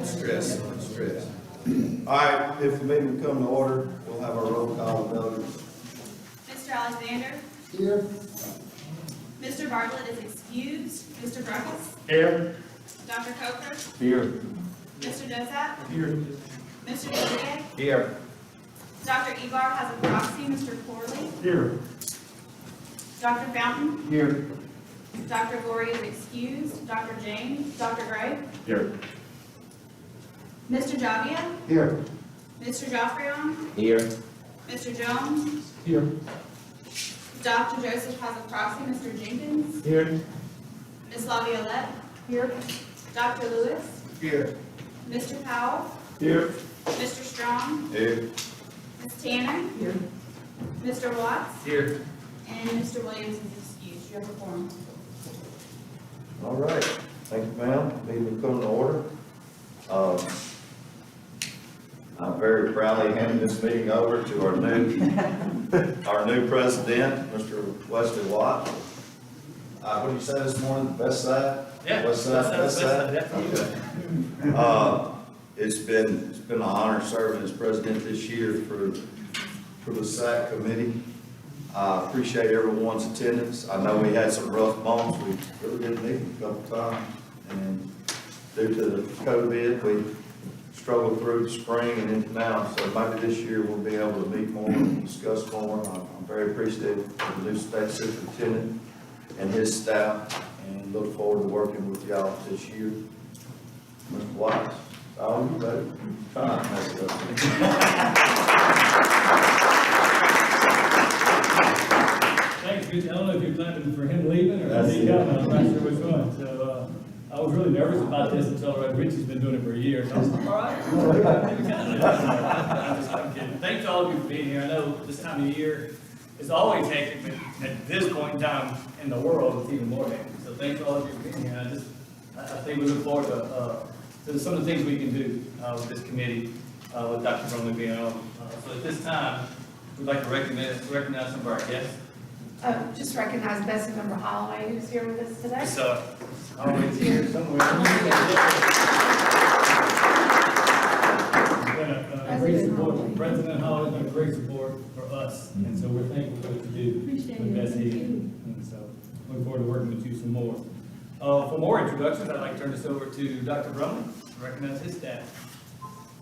Stress. All right, if the meeting will come to order, we'll have our roll call vote. Mr. Alexander? Here. Mr. Bartlett is excused. Mr. Brockles? Here. Dr. Coker? Here. Mr. Dozat? Here. Mr. Delier? Here. Dr. Ebar has a proxy, Mr. Corley. Here. Dr. Fountain? Here. Dr. Glory is excused. Dr. James? Dr. Gray? Here. Mr. Javia? Here. Mr. Joffrion? Here. Mr. Jones? Here. Dr. Joseph has a proxy, Mr. Jenkins. Here. Ms. Laviolette? Here. Dr. Lewis? Here. Mr. Powell? Here. Mr. Strong? Here. Ms. Tanner? Here. Mr. Watts? Here. And Mr. Williams is excused. You have a quorum. All right, thank you, ma'am. Meeting will come to order. I'm very proudly handing this meeting over to our new president, Mr. Wesley Watt. What did you say this morning, best side? Yeah. West side, best side? Definitely. Okay. It's been an honor serving as president this year for the SAC committee. I appreciate everyone's attendance. I know we had some rough moments. We really didn't meet a couple times. And due to the COVID, we struggled through the spring and into now. So maybe this year we'll be able to meet more and discuss more. I'm very appreciative of the new state superintendent and his staff, and look forward to working with y'all this year. Mr. Watts, all you, buddy. Try not to mess it up. Thanks, good. I don't know if you're clapping for him leaving or That's he it. coming, I'm not sure which one. So, I was really nervous about this until I read Richie's been doing it for a year. So I was like, all right. I'm kidding. Thanks to all of you for being here. I know this time of year is always hectic, but at this point in time in the world, it's even more hectic. So thanks to all of you for being here. I think we look forward to some of the things we can do with this committee, with Dr. Brumley being on. So at this time, we'd like to recognize some of our guests. Just recognize Bessie Member Holloway, who's here with us today. So, always here somewhere. Been a great support, President Holloway's been a great support for us, and so we're thankful for what you do with Bessie, and so look forward to working with you some more. For more introductions, I'd like to turn this over to Dr. Brumley, recognize his staff.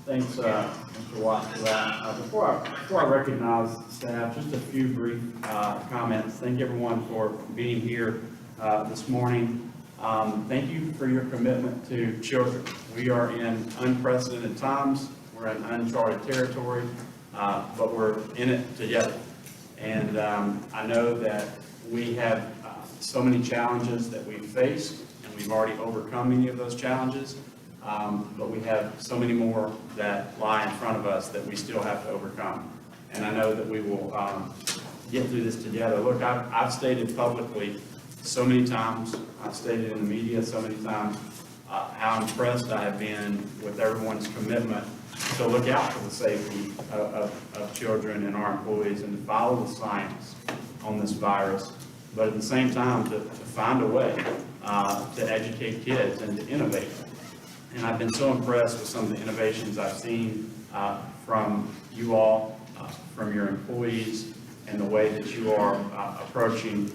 Thanks, Mr. Watts, for that. Before I recognize staff, just a few brief comments. Thank everyone for being here this morning. Thank you for your commitment to children. We are in unprecedented times. We're in uncharted territory, but we're in it together. And I know that we have so many challenges that we've faced, and we've already overcome many of those challenges. But we have so many more that lie in front of us that we still have to overcome. And I know that we will get through this together. Look, I've stated publicly so many times, I've stated in the media so many times, how impressed I have been with everyone's commitment to look out for the safety of children and our employees and to follow the science on this virus, but at the same time to find a way to educate kids and to innovate. And I've been so impressed with some of the innovations I've seen from you all, from your employees, and the way that you are approaching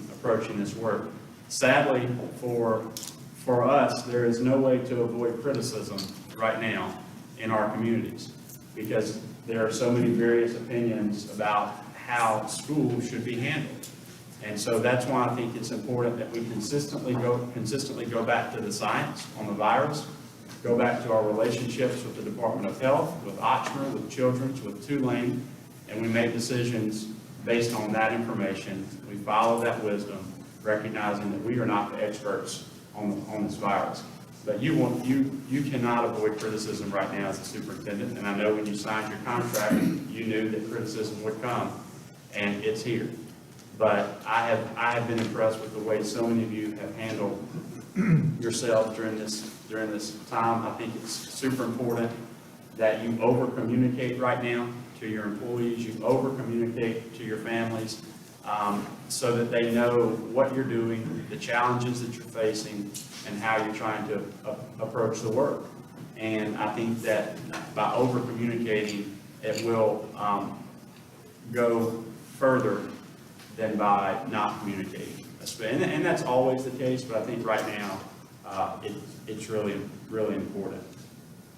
this work. Sadly, for us, there is no way to avoid criticism right now in our communities, because there are so many various opinions about how schools should be handled. And so that's why I think it's important that we consistently go back to the science on the virus, go back to our relationships with the Department of Health, with Ochsner, with Children's, with Tulane, and we make decisions based on that information. We follow that wisdom, recognizing that we are not the experts on this virus. But you cannot avoid criticism right now as a superintendent, and I know when you signed your contract, you knew that criticism would come, and it's here. But I have been impressed with the way so many of you have handled yourselves during this time. I think it's super important that you over-communicate right now to your employees, you over-communicate to your families, so that they know what you're doing, the challenges that you're facing, and how you're trying to approach the work. And I think that by over-communicating, it will go further than by not communicating. And that's always the case, but I think right now, it's really, really important.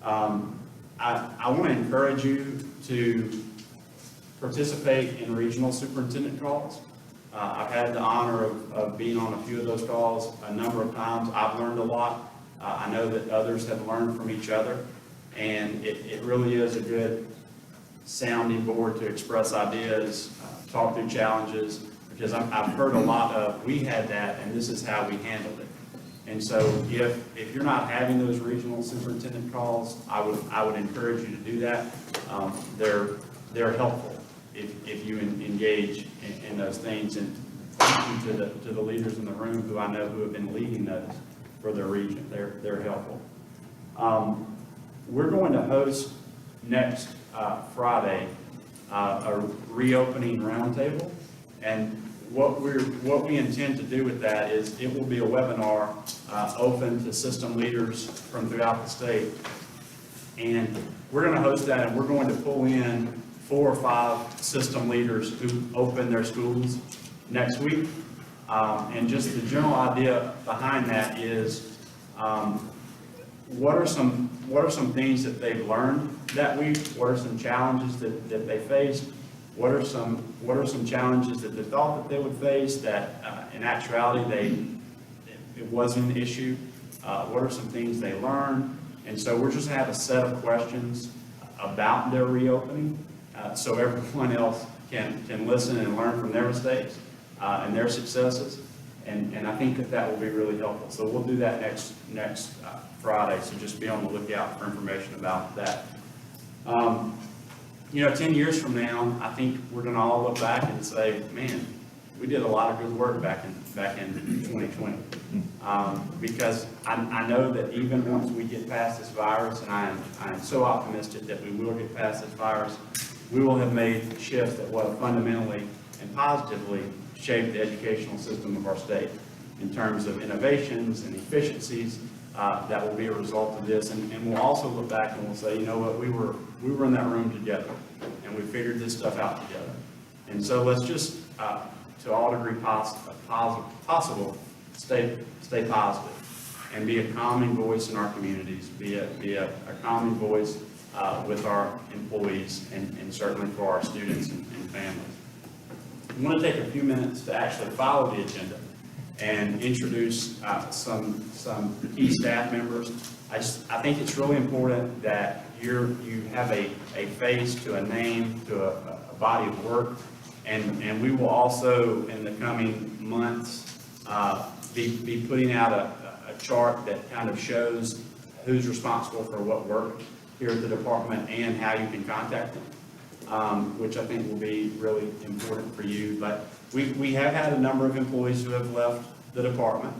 I want to encourage you to participate in regional superintendent calls. I've had the honor of being on a few of those calls a number of times. I've learned a lot. I know that others have learned from each other, and it really is a good sounding board to express ideas, talk through challenges, because I've heard a lot of, we had that, and this is how we handled it. And so if you're not having those regional superintendent calls, I would encourage you to do that. They're helpful if you engage in those things. And thank you to the leaders in the room who I know who have been leading those for their region. They're helpful. We're going to host next Friday a reopening roundtable, and what we intend to do with that is it will be a webinar open to system leaders from throughout the state, and we're going to host that, and we're going to pull in 4 or 5 system leaders who open their schools next week. And just the general idea behind that is what are some things that they've learned that week? What are some challenges that they faced? What are some challenges that they thought that they would face that in actuality it wasn't an issue? What are some things they learned? And so we're just going to have a set of questions about their reopening so everyone else can listen and learn from their mistakes and their successes. And I think that will be really helpful. So we'll do that next Friday, so just be on the lookout for information about that. 10 years from now, I think we're going to all look back and say, man, we did a lot of good work back in 2020. Because I know that even once we get past this virus, and I am so optimistic that we will get past this virus, we will have made shifts that will fundamentally and positively shape the educational system of our state in terms of innovations and efficiencies that will be a result of this. And we'll also look back and we'll say, you know what, we were in that room together, and we figured this stuff out together. And so let's just, to all degree possible, stay positive and be a calming voice in our communities, be a calming voice with our employees and certainly for our students and families. I want to take a few minutes to actually follow the agenda and introduce some key staff members. I think it's really important that you have a face to a name, to a body of work, and we will also in the coming months be putting out a chart that kind of shows who's responsible for what work here at the department and how you can contact them, which I think will be really important for you. But we have had a number of employees who have left the department,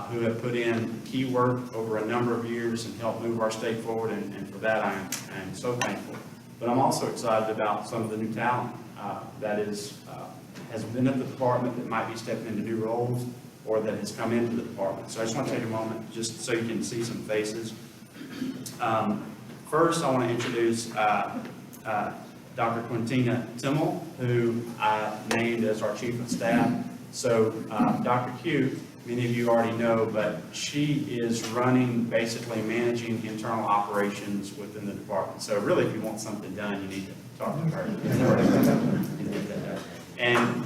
who have put in key work over a number of years and helped move our state forward, and for that I am so thankful. But I'm also excited about some of the new talent that has been at the department that might be stepping into new roles or that has come into the department. So I just want to take a moment just so you can see some faces. First, I want to introduce Dr. Quintina Timmel, who I named as our Chief of Staff. So Dr. Q, many of you already know, but she is running, basically managing internal operations within the department. So really, if you want something done, you need to talk to her. And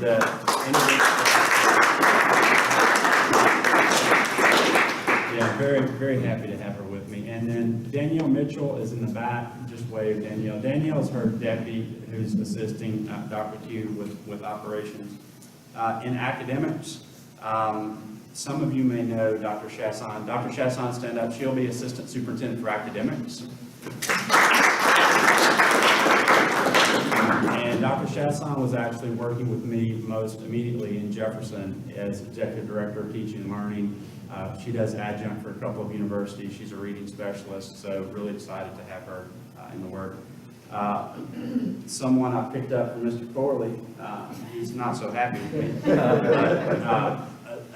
yeah, very, very happy to have her with me. And then Danielle Mitchell is in the back. Just wave, Danielle. Danielle is her deputy who's assisting Dr. Q with operations. In academics, some of you may know Dr. Chasson. Dr. Chasson, stand up. She'll be Assistant Superintendent for Academics. And Dr. Chasson was actually working with me most immediately in Jefferson as Executive Director of Teaching and Learning. She does adjunct for a couple of universities. She's a reading specialist, so really excited to have her in the work. Someone I picked up from Mr. Corley, he's not so happy with me.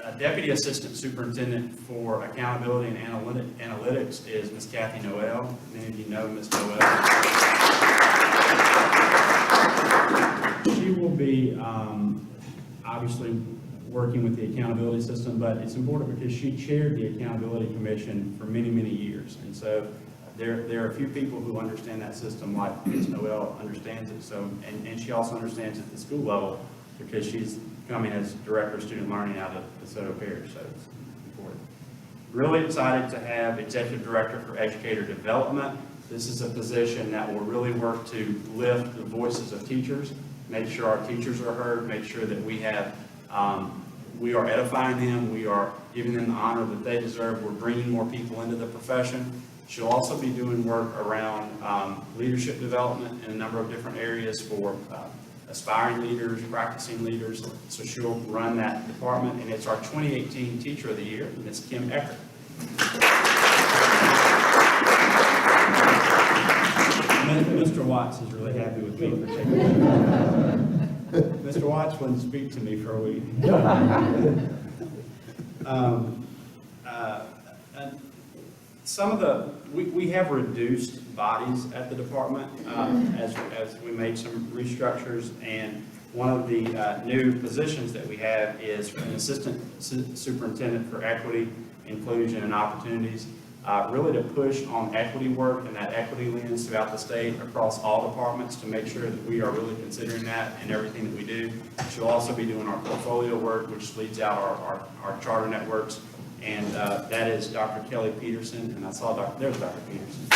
A Deputy Assistant Superintendent for Accountability and Analytics is Ms. Kathy Noel. Many of you know Ms. Noel. She will be obviously working with the accountability system, but it's important because she chaired the Accountability Commission for many, many years. And so there are a few people who understand that system like Ms. Noel understands it. So, and she also understands it at the school level because she's coming as Director of Student Learning out of DeSoto Parish, so it's important. Really excited to have Executive Director for Educator Development. This is a position that will really work to lift the voices of teachers, make sure our teachers are heard, make sure that we have, we are edifying them, we are giving them the honor that they deserve, we're bringing more people into the profession. She'll also be doing work around leadership development in a number of different areas for aspiring leaders, practicing leaders. So she'll run that department, and it's our 2018 Teacher of the Year, Ms. Kim Eckert. Mr. Watts is really happy with me for taking that. Mr. Watts wouldn't speak to me for a week. Some of the, we have reduced bodies at the department as we made some restructures, and one of the new positions that we have is an Assistant Superintendent for Equity, Inclusion, and Opportunities, really to push on equity work and that equity lens throughout the state across all departments to make sure that we are really considering that in everything that we do. She'll also be doing our portfolio work, which leads out our charter networks. And that is Dr. Kelly Peterson, and I saw there's Dr. Peterson.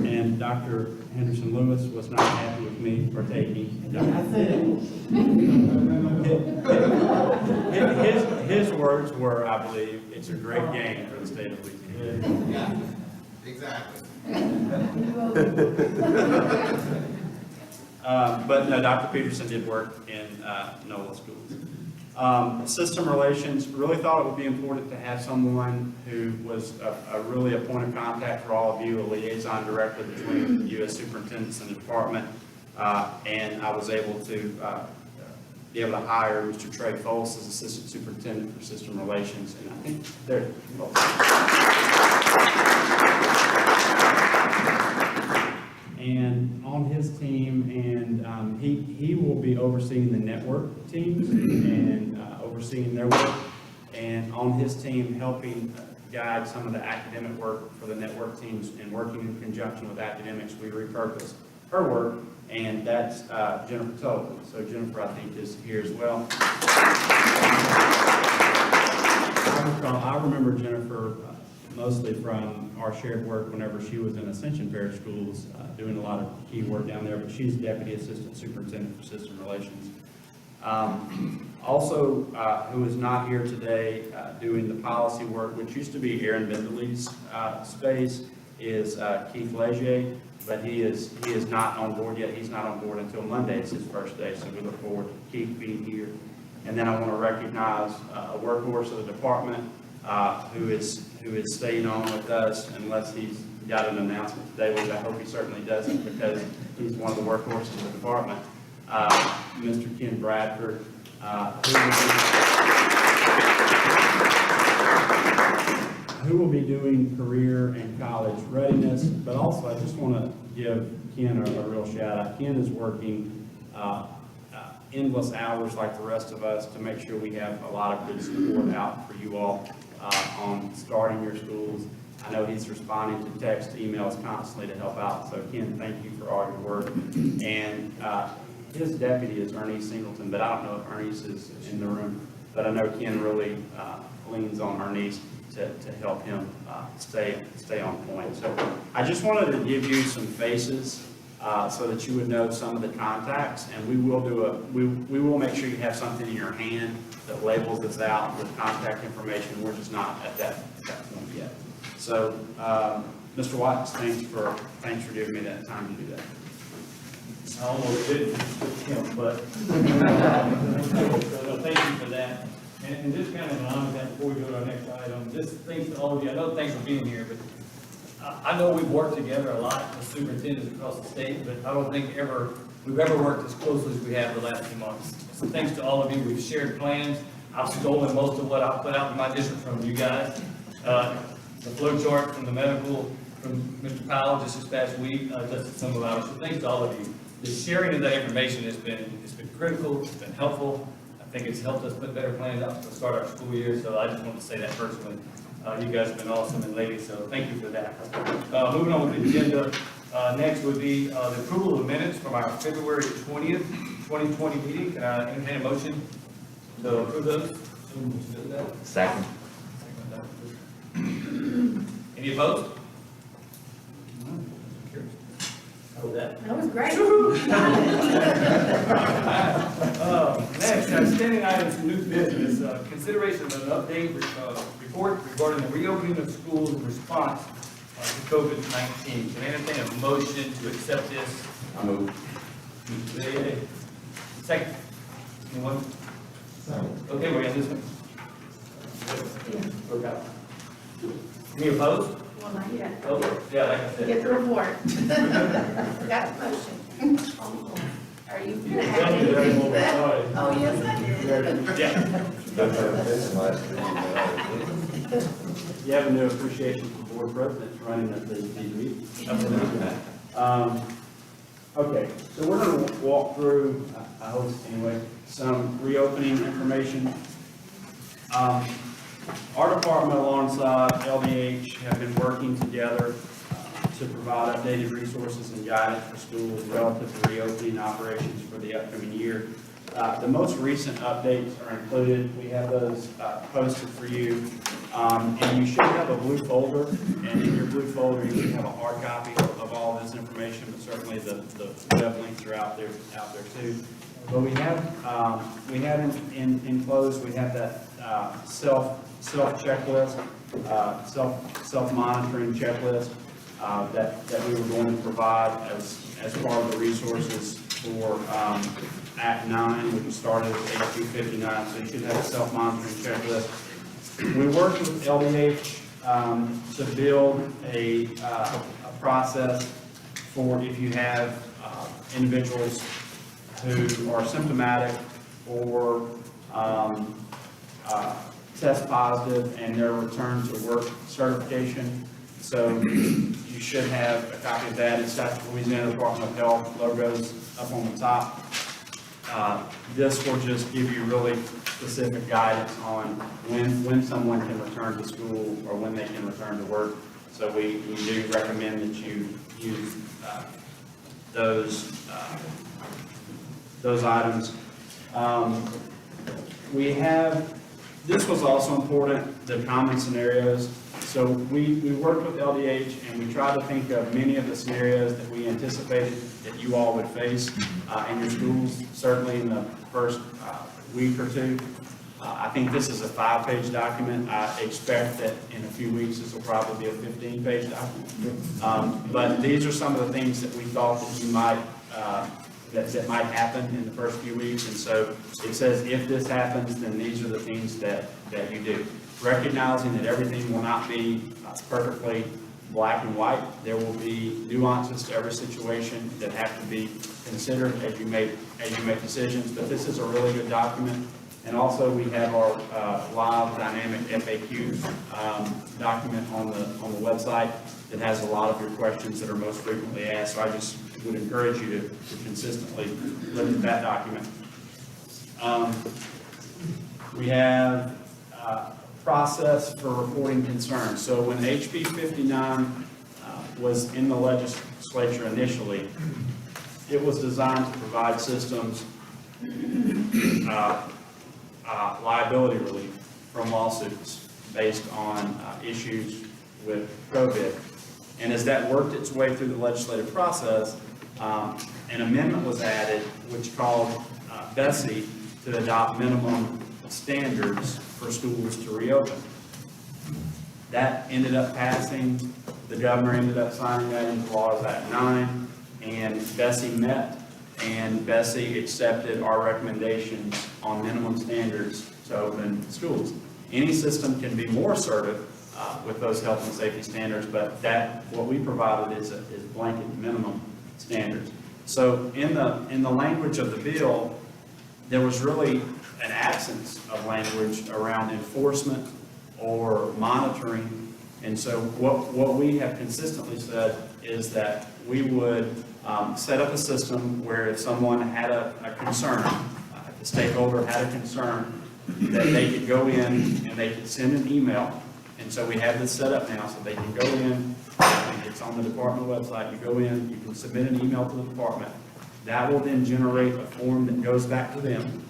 And Dr. Henderson Lewis was not happy with me for taking. His words were, I believe, it's a great game for the state of Louisiana. Yeah, exactly. But no, Dr. Peterson did work in NOLA schools. System relations, really thought it would be important to have someone who was really a point of contact for all of you, a liaison directly between U.S. superintendents and the department. And I was able to be able to hire Mr. Trey Foles as Assistant Superintendent for System Relations. And I think there. And on his team, and he will be overseeing the network teams and overseeing their work, and on his team helping guide some of the academic work for the network teams and working in conjunction with academics. We repurposed her work, and that's Jennifer Tobin. So Jennifer, I think, is here as well. I remember Jennifer mostly from our shared work whenever she was in Ascension Parish Schools, doing a lot of key work down there, but she's Deputy Assistant Superintendent for System Relations. Also, who is not here today doing the policy work, which used to be Aaron Bindley's space, is Keith Legier, but he is not on board yet. He's not on board until Monday. It's his first day, so we look forward to Keith being here. And then I want to recognize a workhorse of the department who is staying on with us unless he's got an announcement today, which I hope he certainly doesn't, because he's one of the workhorses of the department. Mr. Ken Bradford, who will be doing career and college readiness, but also I just want to give Ken a real shout out. Ken is working endless hours like the rest of us to make sure we have a lot of good support out for you all on starting your schools. I know he's responding to text, emails constantly to help out. So Ken, thank you for all your work. And his deputy is Ernest Singleton, but I don't know if Ernest is in the room. But I know Ken really leans on Ernest to help him stay on point. So I just wanted to give you some faces so that you would know some of the contacts, and we will we will make sure you have something in your hand that labels this out with contact information. We're just not at that point yet. So, Mr. Watts, thanks for giving me that time to do that. I almost didn't, but so thank you for that. And just kind of an honor that before we go to our next item, just thanks to all of you. I know thanks for being here, but I know we've worked together a lot with superintendents across the state, but I don't think we've ever worked as closely as we have the last few months. So thanks to all of you, we've shared plans. I've stolen most of what I put out in my district from you guys. The flow chart from the medical, from Mr. Powell just this past week, listed some of ours. So thanks to all of you. The sharing of that information has been critical, it's been helpful. I think it's helped us put better plans out to start our school year, so I just want to say that personally. You guys have been awesome and ladies, so thank you for that. Moving on with the agenda, next would be the approval of the minutes from our February 20th, 2020 meeting. Can I entertain a motion to approve those? Second. Any opposed? How was that? That was great. Next, outstanding items from new business, consideration of an update report regarding the reopening of schools in response to COVID-19. Can I entertain a motion to accept this? I move. Second. Anyone? Okay, we're gonna do this one. Okay. Any opposed? Well, not yet. Oh, yeah, like I said. Get the report. Got the motion. Are you gonna add anything to that? Oh, yes, I did. Yeah. You have a new appreciation for board presidents running at these meetings. Okay, so we're going to walk through, I hope anyway, some reopening information. Our department alongside LDH have been working together to provide updated resources and guidance for schools relative to reopening operations for the upcoming year. The most recent updates are included. We have those posted for you. And you should have a blue folder, and in your blue folder, you should have a hard copy of all this information, but certainly the web links are out there too. But we have enclosed, we have that self checklist, self-monitoring checklist that we were going to provide as part of the resources for Act 9, which started at HB 59. So you should have a self-monitoring checklist. We worked with LDH to build a process for if you have individuals who are symptomatic or test positive and their return to work certification. So you should have a copy of that. It's got the Louisiana Department of Health logos up on the top. This will just give you really specific guidance on when someone can return to school or when they can return to work. So we do recommend that you use those items. This was also important, the common scenarios. So we worked with LDH and we tried to think of many of the scenarios that we anticipated that you all would face in your schools, certainly in the first week or two. I think this is a 5-page document. I expect that in a few weeks this will probably be a 15-page document. But these are some of the things that we thought that you might that might happen in the first few weeks. And so it says if this happens, then these are the things that you do. Recognizing that everything will not be perfectly black and white. There will be nuances to every situation that have to be considered as you make decisions. But this is a really good document. And also we have our live dynamic FAQ document on the website that has a lot of your questions that are most frequently asked. So I just would encourage you to consistently look at that document. We have process for reporting concerns. So when HB 59 was in the legislature initially, it was designed to provide systems liability relief from lawsuits based on issues with COVID. And as that worked its way through the legislative process, an amendment was added which called Bessie to adopt minimum standards for schools to reopen. That ended up passing. The governor ended up signing that into law as Act 9, and Bessie met, and Bessie accepted our recommendations on minimum standards to open schools. Any system can be more assertive with those health and safety standards, but what we provided is blanket minimum standards. So in the language of the bill, there was really an absence of language around enforcement or monitoring. And so what we have consistently said is that we would set up a system where if someone had a concern, if the stakeholder had a concern, that they could go in and they could send an email. And so we have this set up now so they can go in, it's on the department website, you go in, you can submit an email to the department. That will then generate a form that goes back to them.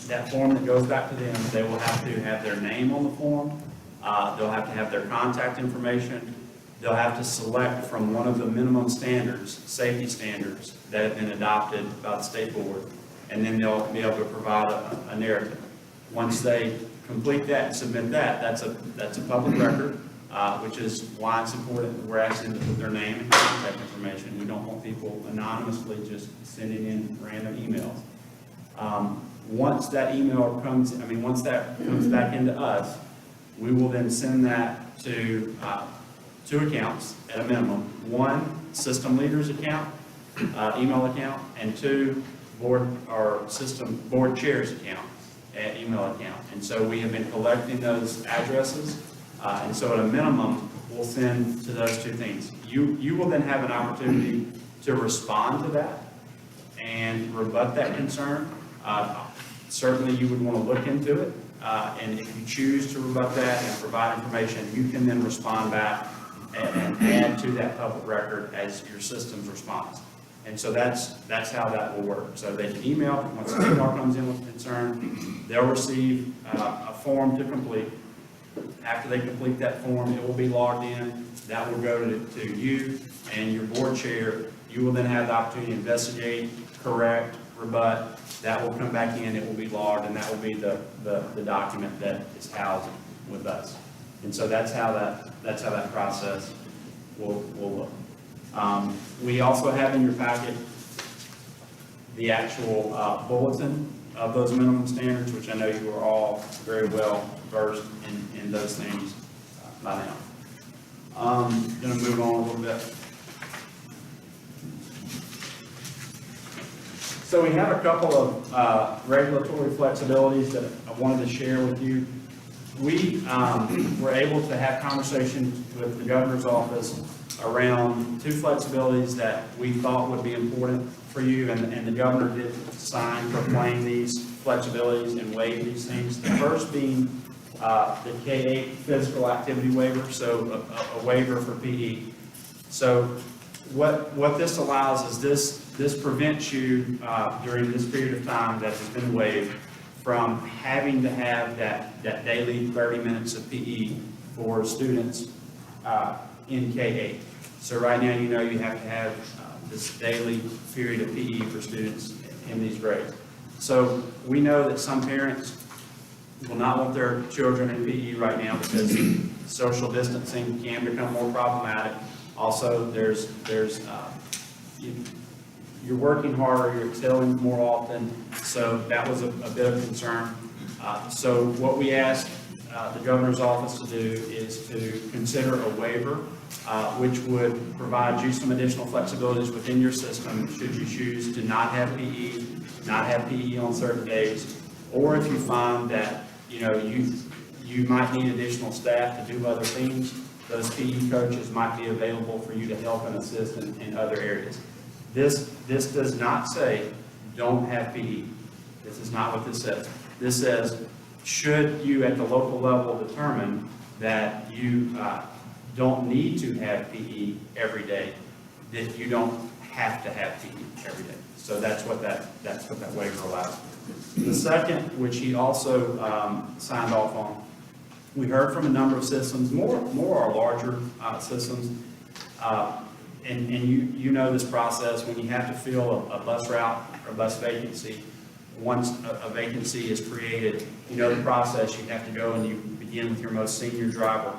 That form that goes back to them, they will have to have their name on the form, they'll have to have their contact information, they'll have to select from one of the minimum standards, safety standards, that have been adopted by the state board, and then they'll be able to provide a narrative. Once they complete that and submit that, that's a public record, which is why it's important that we're asking them to put their name and contact information. We don't want people anonymously just sending in random emails. Once that email comes back into us, we will then send that to two accounts at a minimum. One, system leaders account, email account, and two, board chairs account, email account. And so we have been collecting those addresses, and so at a minimum, we'll send to those two things. You will then have an opportunity to respond to that and rebut that concern. Certainly you would want to look into it, and if you choose to rebut that and provide information, you can then respond back and add to that public record as your system's response. And so that's how that will work. So they can email, once the email comes in with a concern, they'll receive a form to complete. After they complete that form, it will be logged in. That will go to you and your board chair. You will then have the opportunity to investigate, correct, rebut. That will come back in, it will be logged, and that will be the document that is housed with us. And so that's how that process will look. We also have in your packet the actual bulletin of those minimum standards, which I know you are all very well versed in those things by now. I'm going to move on a little bit. So we have a couple of regulatory flexibilities that I wanted to share with you. We were able to have conversations with the governor's office around two flexibilities that we thought would be important for you, and the governor did proclaim these flexibilities and waive these things. The first being the K-8 physical activity waiver, so a waiver for PE. So what this allows is this prevents you during this period of time that has been waived from having to have that daily 30 minutes of PE for students in K-8. So right now, you have to have this daily period of PE for students in these grades. So we know that some parents will not want their children in PE right now because social distancing can become more problematic. Also, you're working harder, you're excelling more often, so that was a bit of concern. So what we asked the governor's office to do is to consider a waiver, which would provide you some additional flexibilities within your system should you choose to not have PE on certain days, or if you find that you might need additional staff to do other things, those PE coaches might be available for you to help and assist in other areas. This does not say don't have PE. This is not what this says. This says should you at the local level determine that you don't need to have PE every day, that you don't have to have PE every day. So that's what that waiver allows. The second, which he also signed off on, we heard from a number of systems, more or larger systems, and you know this process when you have to fill a bus route or bus vacancy. Once a vacancy is created, you know the process. You have to go and you begin with your most senior driver,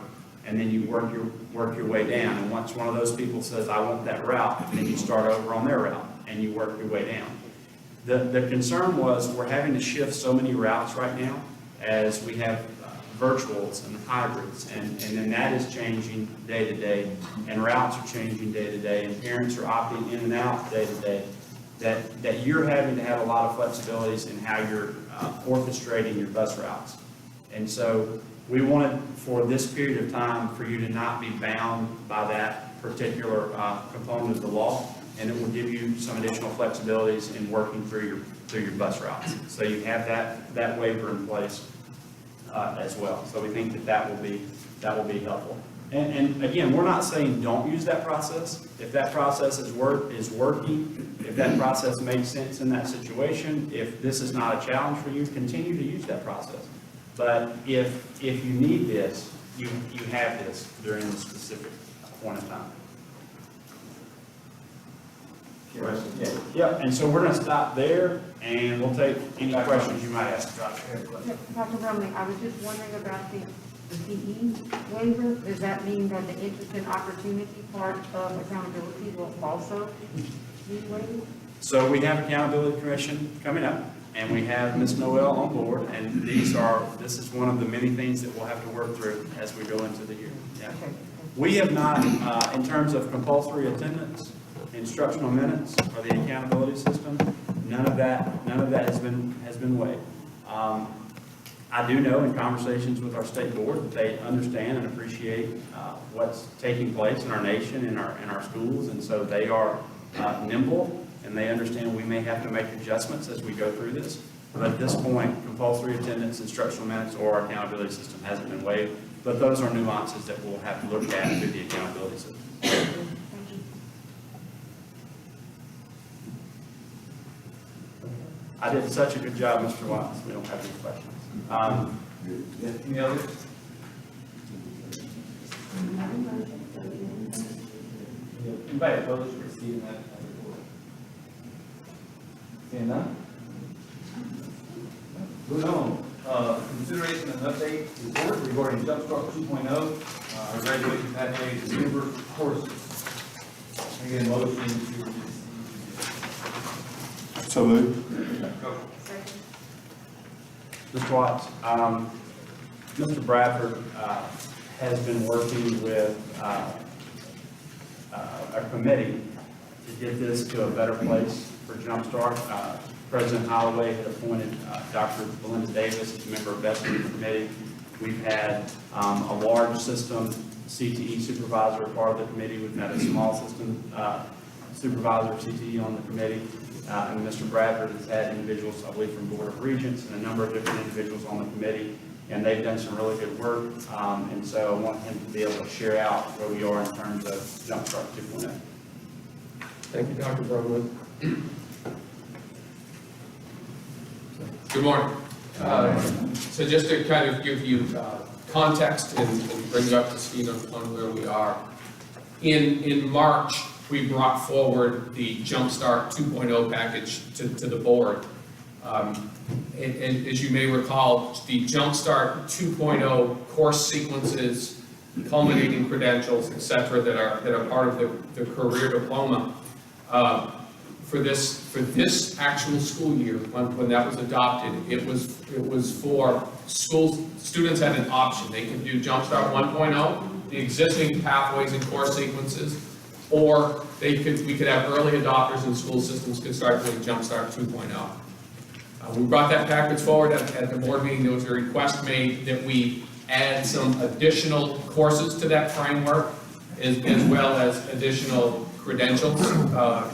and then you work your way down. And once one of those people says, "I want that route," then you start over on their route and you work your way down. The concern was we're having to shift so many routes right now as we have virtuals and hybrids, and then that is changing day to day, and routes are changing day to day, and parents are opting in and out day to day, that you're having to have a lot of flexibilities in how you're orchestrating your bus routes. And so we wanted for this period of time for you to not be bound by that particular component of the law, and it will give you some additional flexibilities in working through your bus routes. So you have that waiver in place as well. So we think that will be helpful. And again, we're not saying don't use that process. If that process is working, if that process makes sense in that situation, if this is not a challenge for you, continue to use that process. But if you need this, you have this during the specific point in time. Yeah, and so we're going to stop there, and we'll take any questions you might ask. Dr. Romney, I was just wondering about the PE waiver. Does that mean that the interest and opportunity part of accountability will also be waived? So we have Accountability Commission coming up, and we have Ms. Noel on board, and this is one of the many things that we'll have to work through as we go into the year. Yeah. Okay. We have not, in terms of compulsory attendance, instructional minutes, or the accountability system, none of that has been waived. I do know in conversations with our state board that they understand and appreciate what's taking place in our nation, in our schools, and so they are nimble, and they understand we may have to make adjustments as we go through this. But at this point, compulsory attendance, instructional minutes, or our accountability system hasn't been waived, but those are nuances that we'll have to look at through the accountability system. I did such a good job, Mr. Watts. We don't have any questions. Any others? Anybody opposed to receiving that report? Seeing none? Moving on, consideration and update report regarding Jumpstart 2.0, our graduation pathways and universal courses. I get a motion to receive. So moved. Mr. Watts, Mr. Bradford has been working with a committee to get this to a better place for Jumpstart. President Holloway had appointed Dr. Belinda Davis as a member of the committee. We've had a large system CTE supervisor part of the committee. We've had a small system supervisor CTE on the committee. And Mr. Bradford has had individuals, I believe, from Board of Regents and a number of different individuals on the committee, and they've done some really good work. And so I want him to be able to share out where we are in terms of Jumpstart 2.0. Thank you, Dr. Brumwood. Good morning. So just to kind of give you context and bring you up to speed on where we are. In March, we brought forward the Jumpstart 2.0 package to the board. And as you may recall, the Jumpstart 2.0 course sequences, culminating credentials, et cetera, that are part of the career diploma. For this actual school year, when that was adopted, it was for schools. Students had an option. They could do Jumpstart 1.0, the existing pathways and course sequences, or we could have early adopters and school systems could start doing Jumpstart 2.0. We brought that package forward at the board meeting. There was a request made that we add some additional courses to that framework, as well as additional credentials,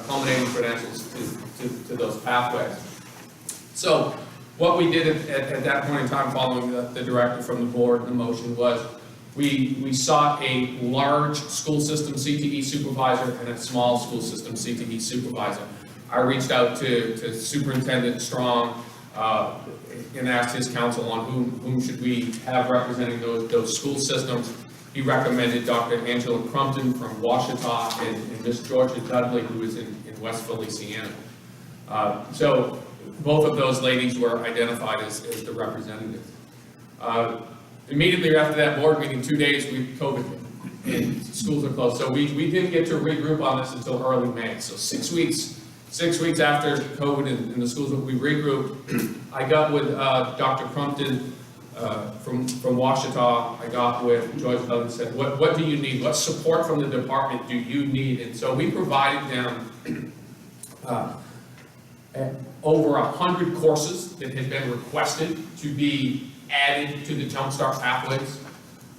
culminating credentials to those pathways. So what we did at that point in time, following the directive from the board, the motion was, we sought a large school system CTE supervisor and a small school system CTE supervisor. I reached out to Superintendent Strong and asked his counsel on whom should we have representing those school systems. He recommended Dr. Angela Crumpton from Washita and Ms. Georgia Dudley, who is in West Feliciana. So both of those ladies were identified as the representatives. Immediately after that board meeting, 2 days, COVID and schools are closed. So we didn't get to regroup on this until early May. So 6 weeks after COVID and the schools, we regrouped. I got with Dr. Crumpton from Washita. I got with Joyce Bell and said, what do you need? What support from the department do you need? And so we provided them over 100 courses that had been requested to be added to the Jumpstart pathways.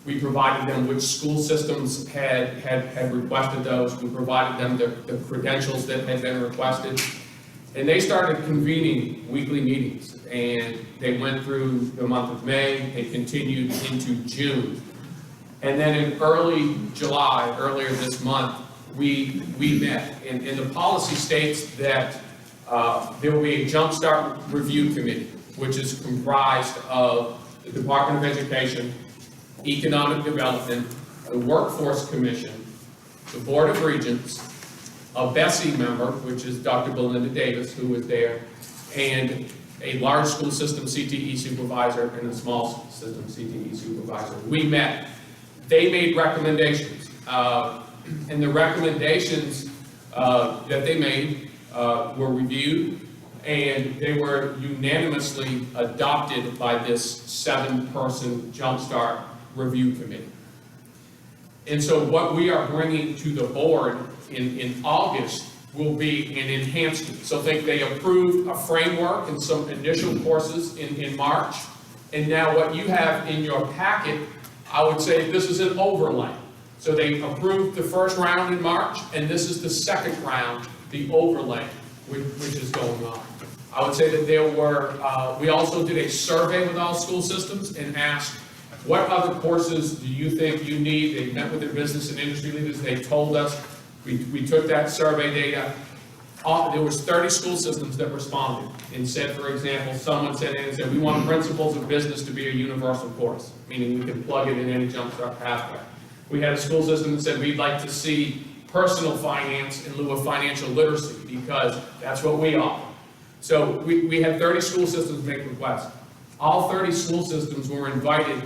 We provided them which school systems had requested those. We provided them the credentials that had been requested. And they started convening weekly meetings. And they went through the month of May, they continued into June. And then in early July, earlier this month, we met. And the policy states that there will be a Jumpstart Review Committee, which is comprised of the Department of Education, Economic Development, the Workforce Commission, the Board of Regents, a BESI member, which is Dr. Belinda Davis, who was there, and a large school system CTE supervisor and a small system CTE supervisor. We met. They made recommendations, and the recommendations that they made were reviewed, and they were unanimously adopted by this 7-person Jumpstart Review Committee. And so what we are bringing to the board in August will be an enhancement. So think they approved a framework and some initial courses in March. And now what you have in your packet, I would say this is an overlay. So they approved the first round in March, and this is the second round, the overlay, which is going on. I would say that there were, we also did a survey with all school systems and asked, what other courses do you think you need? They met with their business and industry leaders. They told us. We took that survey data. There was 30 school systems that responded and said, for example, someone said in and said, we want Principles of Business to be a universal course, meaning we can plug it in any Jumpstart pathway. We had a school system that said, we'd like to see personal finance in lieu of financial literacy because that's what we offer. So we had 30 school systems make requests. All 30 school systems were invited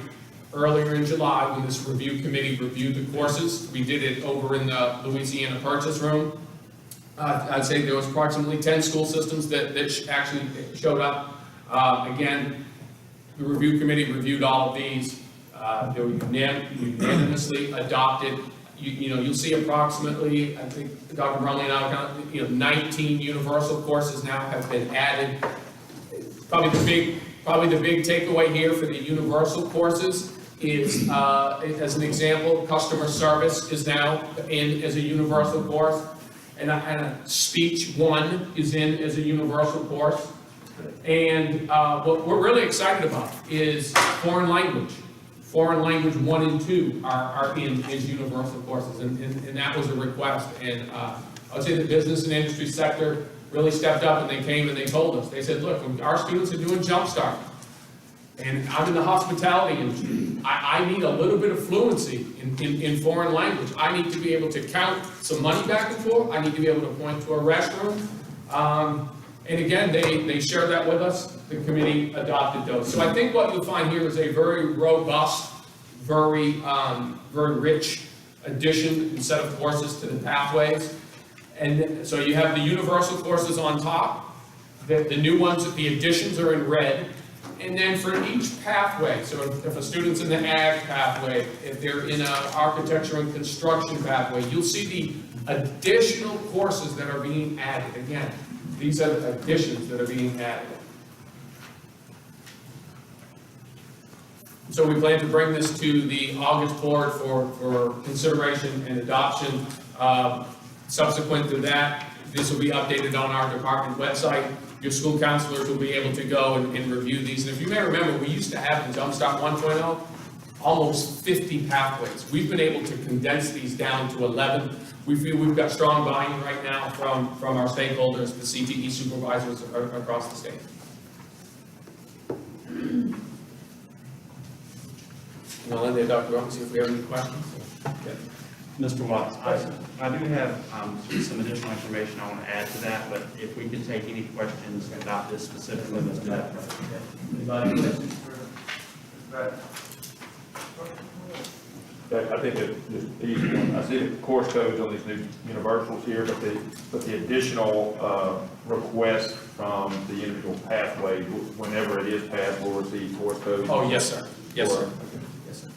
earlier in July when this review committee reviewed the courses. We did it over in the Louisiana purchase room. I'd say there was approximately 10 school systems that actually showed up. Again, the review committee reviewed all of these. They were unanimously adopted. You'll see approximately, I think Dr. Brumley and I counted, 19 universal courses now have been added. Probably the big takeaway here for the universal courses is, as an example, customer service is now in as a universal course, and speech 1 is in as a universal course. And what we're really excited about is foreign language. Foreign language 1 and 2 are in as universal courses, and that was a request. And I would say the business and industry sector really stepped up, and they came and they told us. They said, look, our students are doing Jumpstart, and I'm in the hospitality industry. I need a little bit of fluency in foreign language. I need to be able to count some money back and forth. I need to be able to point to a restroom. And again, they shared that with us. The committee adopted those. So I think what you'll find here is a very robust, very rich addition and set of courses to the pathways. And so you have the universal courses on top. The new ones, the additions are in red. And then for each pathway, so if a student's in the ag pathway, if they're in an architecture and construction pathway, you'll see the additional courses that are being added. Again, these are additions that are being added. So we plan to bring this to the August board for consideration and adoption. Subsequent to that, this will be updated on our department website. Your school counselors will be able to go and review these. And if you may remember, we used to have in Jumpstart 1.0 almost 50 pathways. We've been able to condense these down to 11. We feel we've got strong buy-in right now from our stakeholders, the CTE supervisors across the state. And I'll end there, Dr. Rowan, see if we have any questions. Yeah. Mr. Watts, I do have some additional information I want to add to that, but if we could take any questions about this specifically, let's do that. Anybody have questions for Brad? I think that the easy one, I see the course codes on these new universals here, but the additional requests from the individual pathway, whenever it is passed, will receive course codes? Oh, yes, sir. Yes, sir. Or- Yes, sir.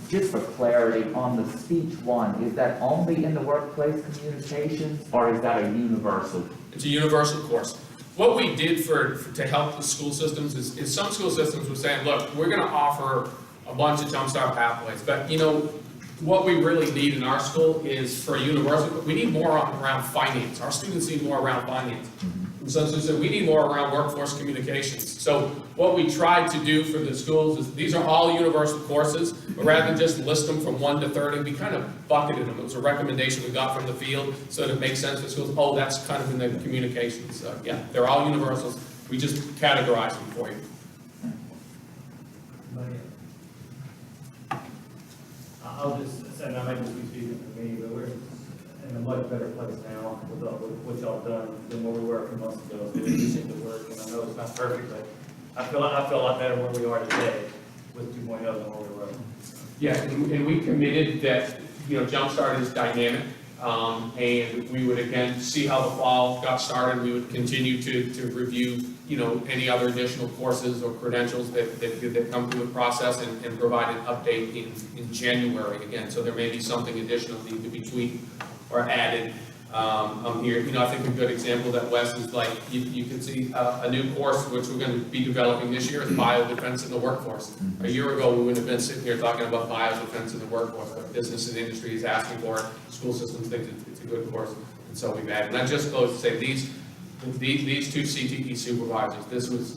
Just for clarity, on the speech one, is that only in the workplace communications, or is that a universal? It's a universal course. What we did to help the school systems is some school systems were saying, look, we're gonna offer a bunch of Jumpstart pathways, but you know, what we really need in our school is for a universal, we need more around finance. Our students need more around finance. And so we need more around workforce communications. So what we tried to do for the schools is, these are all universal courses, but rather than just list them from 1 to 30, we kind of bucketed them. It was a recommendation we got from the field, so that it makes sense for schools. Oh, that's kind of in the communications. So yeah, they're all universals. We just categorize them for you. I'll just say, and I might just be speaking for me, but we're in a much better place now with what y'all done than where we were a few months ago. So we just need to work, and I know it's not perfect, but I feel a lot better where we are today with 2.0 than where we were. Yeah, and we committed that, you know, Jumpstart is dynamic, and we would again see how the fall got started. We would continue to review, you know, any other additional courses or credentials that come through the process, and provide an update in January again. So there may be something additional that need to be tweaked or added. Here, you know, I think a good example that Wes is like, you can see a new course which we're going to be developing this year is biodefense in the workforce. A year ago, we wouldn't have been sitting here talking about biodefense in the workforce, but business and industry is asking for it. School systems think it's a good course, and so we've added. And that just goes to say these two CTE supervisors, this was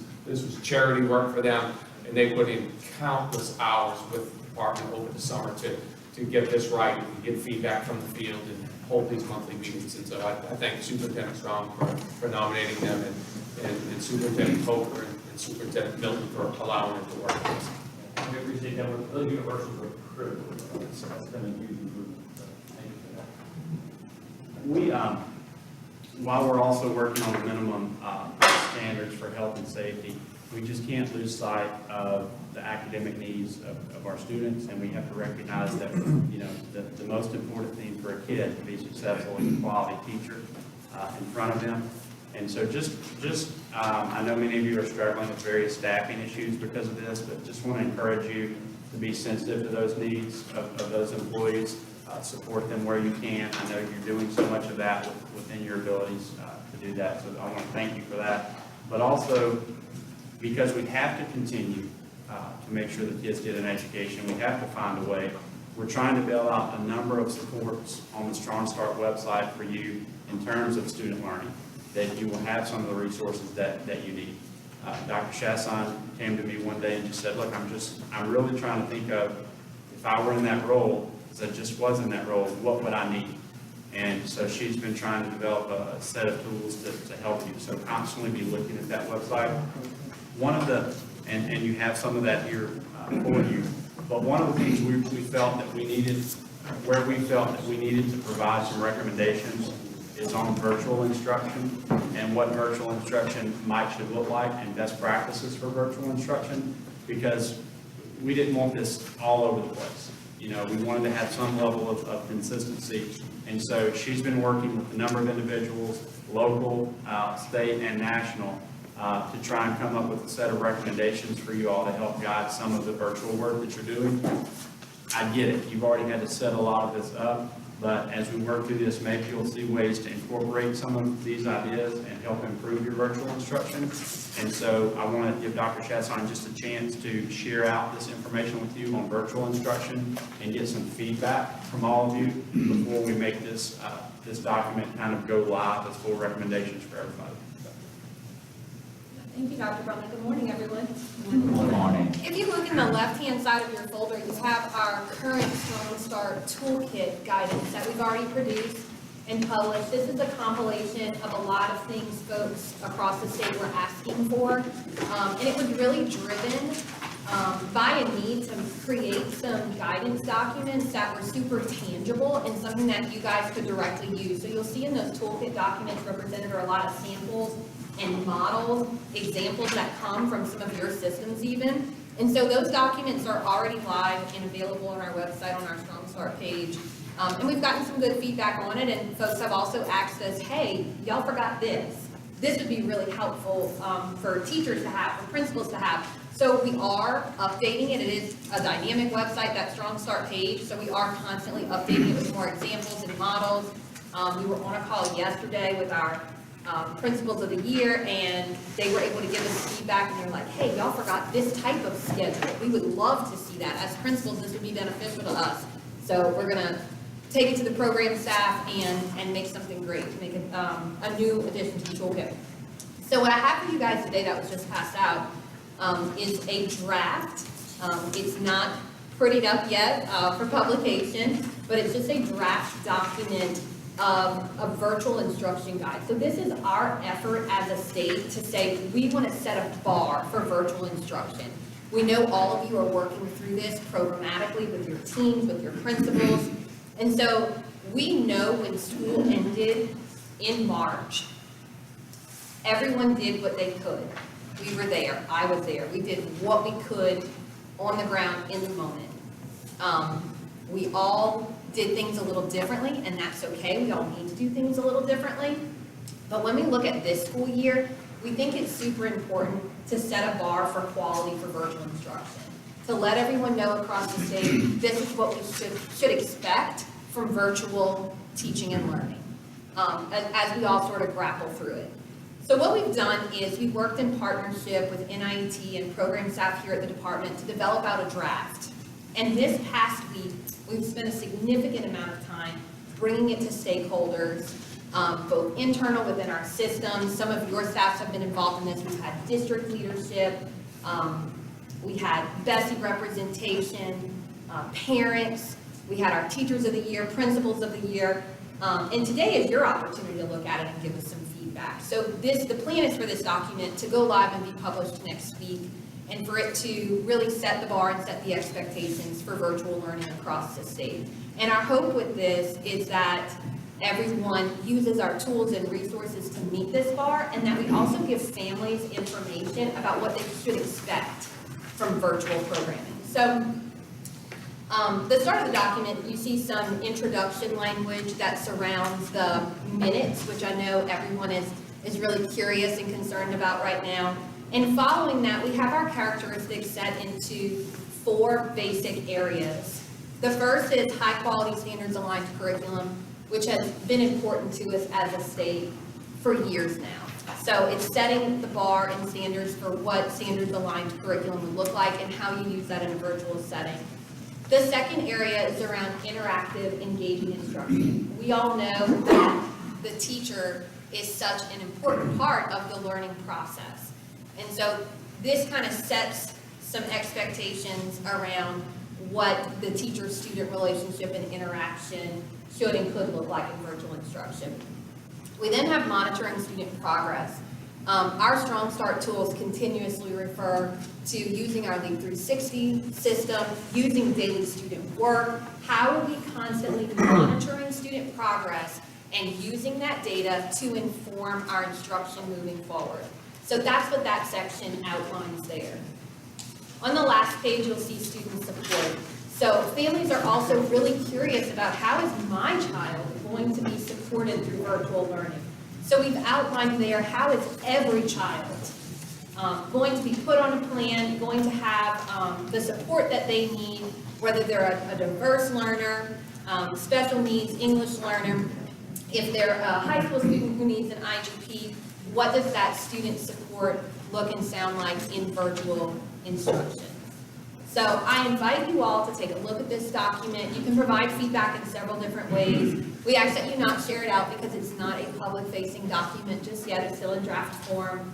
charity work for them, and they put in countless hours with the department over the summer to get this right, and get feedback from the field, and hold these monthly meetings. And so I thank Superintendent Strong for nominating them, and Superintendent Coker and Superintendent Milton for allowing them to work with us. We appreciate that. Those universals are critical. That's been a huge improvement. So thank you for that. We, while we're also working on the minimum standards for health and safety, we just can't lose sight of the academic needs of our students, and we have to recognize that, you know, the most important thing for a kid to be successful is a quality teacher in front of them. And so I know many of you are struggling with various staffing issues because of this, but just want to encourage you to be sensitive to those needs of those employees, support them where you can. I know you're doing so much of that within your abilities to do that, so I want to thank you for that. But also, because we have to continue to make sure that kids get an education, we have to find a way. We're trying to build out a number of supports on the Strong Start website for you in terms of student learning, that you will have some of the resources that you need. Dr. Chasson came to me one day and just said, look, I'm really trying to think of, if I were in that role, because I just was in that role, what would I need? And so she's been trying to develop a set of tools to help you. So constantly be looking at that website. One of the, and you have some of that here for you, but one of the things we felt that we needed, where we felt that we needed to provide some recommendations is on virtual instruction and what virtual instruction should look like, and best practices for virtual instruction, because we didn't want this all over the place. You know, we wanted to have some level of consistency. And so she's been working with a number of individuals, local, state, and national, to try and come up with a set of recommendations for you all to help guide some of the virtual work that you're doing. I get it. You've already had to set a lot of this up, but as we work through this, maybe you'll see ways to incorporate some of these ideas and help improve your virtual instruction. And so I want to give Dr. Chasson just a chance to share out this information with you on virtual instruction and get some feedback from all of you before we make this document kind of go live as full recommendations for everybody. Thank you, Dr. Brumley. Good morning, everyone. Good morning. If you look in the left-hand side of your folder, you have our current Strong Start Toolkit guidance that we've already produced and published. This is a compilation of a lot of things folks across the state were asking for. And it was really driven by a need to create some guidance documents that were super tangible and something that you guys could directly use. So you'll see in those toolkit documents represented are a lot of samples and models, examples that come from some of your systems even. And so those documents are already live and available on our website on our Strong Start page. And we've gotten some good feedback on it, and folks have also asked us, hey, y'all forgot this. this would be really helpful for teachers to have, for principals to have. So we are updating it. It is a dynamic website, that Strong Start page, so we are constantly updating it with more examples and models. We were on a call yesterday with our principals of the year, and they were able to give us feedback, and they're like, hey, y'all forgot this type of schedule. We would love to see that. As principals, this would be beneficial to us. So we're gonna take it to the program staff and make something great, to make it a new addition to the toolkit. So what I have for you guys today that was just passed out is a draft. It's not prettied up yet for publication, but it's just a draft document of a virtual instruction guide. So this is our effort as a state to say we want to set a bar for virtual instruction. We know all of you are working through this programmatically with your teams, with your principals. And so we know when school ended in March, everyone did what they could. We were there, I was there. We did what we could on the ground in the moment. We all did things a little differently, and that's okay. We all need to do things a little differently. But when we look at this school year, we think it's super important to set a bar for quality for virtual instruction. To let everyone know across the state, this is what we should expect from virtual teaching and learning, as we all sort of grapple through it. So what we've done is we've worked in partnership with NIET and program staff here at the department to develop out a draft. And this past week, we've spent a significant amount of time bringing it to stakeholders, both internal within our system. Some of your staffs have been involved in this. We've had district leadership, we had BESI representation, parents, we had our teachers of the year, principals of the year, and today is your opportunity to look at it and give us some feedback. So the plan is for this document to go live and be published next week, and for it to really set the bar and set the expectations for virtual learning across the state. And our hope with this is that everyone uses our tools and resources to meet this bar, and that we also give families information about what they should expect from virtual programming. So the start of the document, you see some introduction language that surrounds the minutes, which I know everyone is really curious and concerned about right now. And following that, we have our characteristics set into 4 basic areas. The first is high quality standards aligned curriculum, which has been important to us as a state for years now. So it's setting the bar and standards for what standards aligned curriculum would look like and how you use that in a virtual setting. The second area is around interactive, engaging instruction. We all know that the teacher is such an important part of the learning process. And so this kind of sets some expectations around what the teacher-student relationship and interaction should and could look like in virtual instruction. We then have monitoring student progress. Our Strong Start tools continuously refer to using our Lead 360 system, using daily student work. How are we constantly monitoring student progress and using that data to inform our instruction moving forward? So that's what that section outlines there. On the last page, you'll see student support. So families are also really curious about how is my child going to be supported through virtual learning. So we've outlined there how is every child going to be put on a plan, going to have the support that they need, whether they're a diverse learner, special needs, English learner, if they're a high school student who needs an IGP, what does that student support look and sound like in virtual instruction? So I invite you all to take a look at this document. You can provide feedback in several different ways. We ask that you not share it out because it's not a public-facing document just yet. It's still in draft form.